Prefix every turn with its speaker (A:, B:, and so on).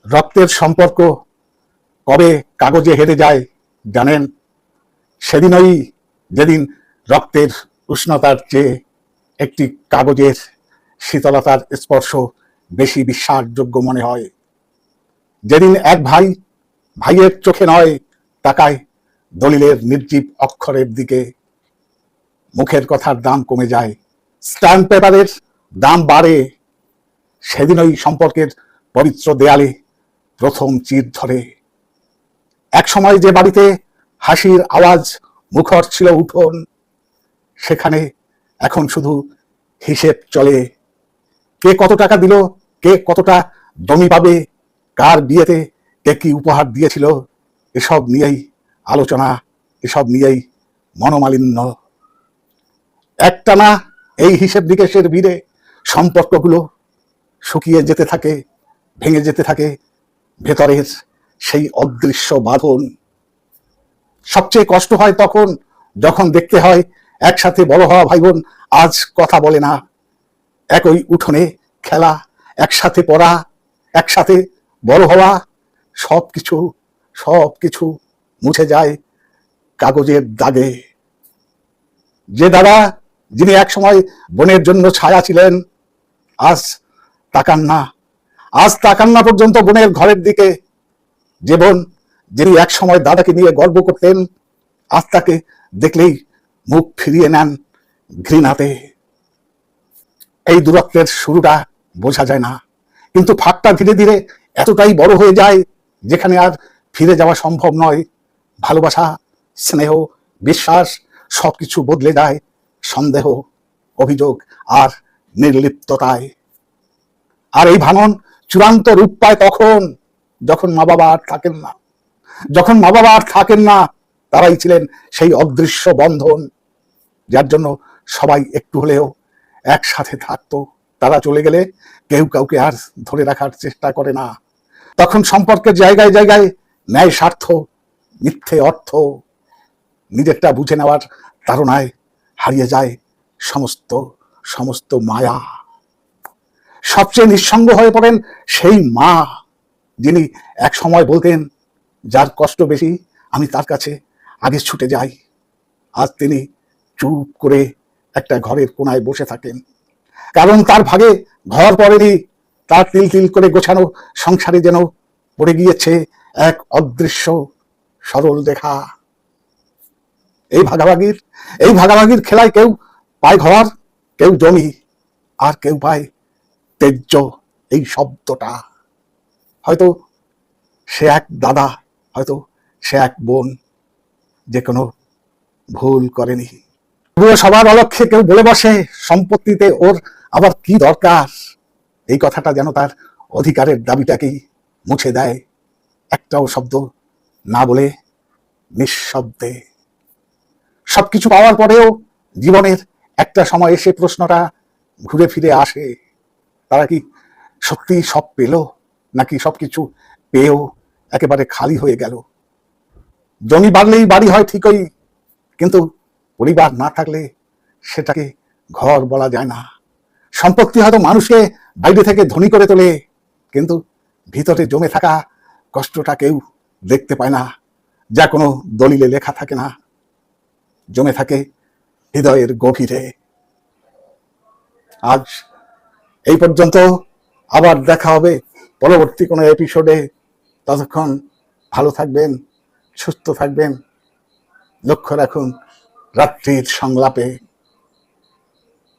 A: রক্তের সম্পর্ক কবে কাগজে হেরে যায় জানেন? সেদিনই যেদিন রক্তের উষ্ণতার চেয়ে একটি কাগজের শীতলতার স্পর্শ বেশি বিশ্বাসযোগ্য মনে হয়। যেদিন এক ভাই ভাইয়ের চোখে নয় তাকায় দলিলের নির্জীব অক্ষরের দিকে, মুখের কথার দাম কমে যায়, স্ট্যাম্প পেপারের দাম বাড়ে। সেদিনই সম্পর্কের পবিত্র দেয়ালে প্রথম চির ধরে। এক সময় যে বাড়িতে হাসির আওয়াজ মুখর ছিল উঠোন, সেখানে এখন শুধু হিসেব চলে। কে কত টাকা দিল, কে কতটা জমি পাবে, কার বিয়েতে কে কি উপহার দিয়েছিল, এসব নিয়েই আলোচনা, এসব নিয়েই মনোমালিন্য। একটানা এই হিসেব নিকেশের ভিড়ে সম্পর্কগুলো শুকিয়ে যেতে থাকে, ভেঙে যেতে থাকে ভেতরের সেই অদৃশ্য বাঁধন। সবচেয়ে কষ্ট হয় তখন যখন দেখতে হয় একসাথে বড় হওয়া ভাই বোন আজ কথা বলে না। একই উঠোনে খেলা, একসাথে পড়া, একসাথে বড় হওয়া, সবকিছু সবকিছু মুছে যায় কাগজের দাগে। যে দাদা, যিনি একসময় বোনের জন্য ছায়া ছিলেন, আজ তাকান না, আজ তাকান না পর্যন্ত বোনের ঘরের দিকে। যে বোন, যিনি একসময় দাদাকে নিয়ে গর্ব করতেন, আজ তাকে দেখলেই মুখ ফিরিয়ে নেন ঘৃণাতে। এই দূরত্বের শুরুটা বোঝা যায় না, কিন্তু ফাঁকটা ধীরে ধীরে এতটাই বড় হয়ে যায় যেখানে আর ফিরে যাওয়া সম্ভব নয়। ভালোবাসা, স্নেহ, বিশ্বাস সবকিছু বদলে যায় সন্দেহ, অভিযোগ আর নির্লিপ্ততায়। আর এই ভাঙন চূড়ান্ত রূপ পায় তখন যখন মা বাবা আর থাকেন না। যখন মা বাবা আর থাকেন না, তারাই ছিলেন সেই অদৃশ্য বন্ধন যার জন্য সবাই একটু হলেও একসাথে থাকতো। তারা চলে গেলে কেউ কাউকে আর ধরে রাখার চেষ্টা করে না। তখন সম্পর্কের জায়গায় জায়গায় ন্যায় স্বার্থ, মিথ্যে অর্থ, নিজেরটা বুঝে নেওয়ার তাড়নায় হারিয়ে যায় সমস্ত সমস্ত মায়া। সবচেয়ে নিঃসঙ্গ হয়ে পড়েন সেই মা, যিনি এক সময় বলতেন, যার কষ্ট বেশি আমি তার কাছে আগে ছুটে যাই। আজ তিনি চুপ করে একটা ঘরের কোনায় বসে থাকেন, কারণ তার ভাগে ঘর পড়েনি। তার তিল তিল করে গোছানো সংসারে যেন পড়ে গিয়েছে এক অদৃশ্য সরল রেখা। এই ভাগাভাগির খেলায় কেউ পায় ঘর, কেউ জমি, আর কেউ পায় তেজ্য এই শব্দটা। হয়তো সে এক দাদা, হয়তো সে এক বোন, যে কোনো ভুল করেনি। সবার অলক্ষ্যে কেউ বলে বসে, সম্পত্তিতে ওর আবার কি দরকার। এই কথাটা যেন তার অধিকারের দাবিটাকেই মুছে দেয়, একটাও শব্দ না বলে নিঃশব্দে। সবকিছু পাওয়ার পরেও জীবনের একটা সময় এসে প্রশ্নটা ঘুরে ফিরে আসে, তারা কি সত্যি সব পেল, নাকি সবকিছু পেয়েও একেবারে খালি হয়ে গেল। জমি বাড়লেই বাড়ি হয় ঠিকই, কিন্তু পরিবার না থাকলে সেটাকে ঘর বলা যায় না। সম্পত্তি হয়তো মানুষকে বাইরে থেকে ধনী করে তোলে, কিন্তু ভিতরে জমে থাকা কষ্টটা কেউ দেখতে পায় না, যা কোনো দলিলে লেখা থাকে না, জমে থাকে হৃদয়ের গভীরে। আজ এই পর্যন্ত, আবার দেখা হবে পরবর্তী কোনো এপিসোডে। ততক্ষণ ভালো থাকবেন, সুস্থ থাকবেন, লক্ষ্য রাখুন রাত্রির সংলাপে।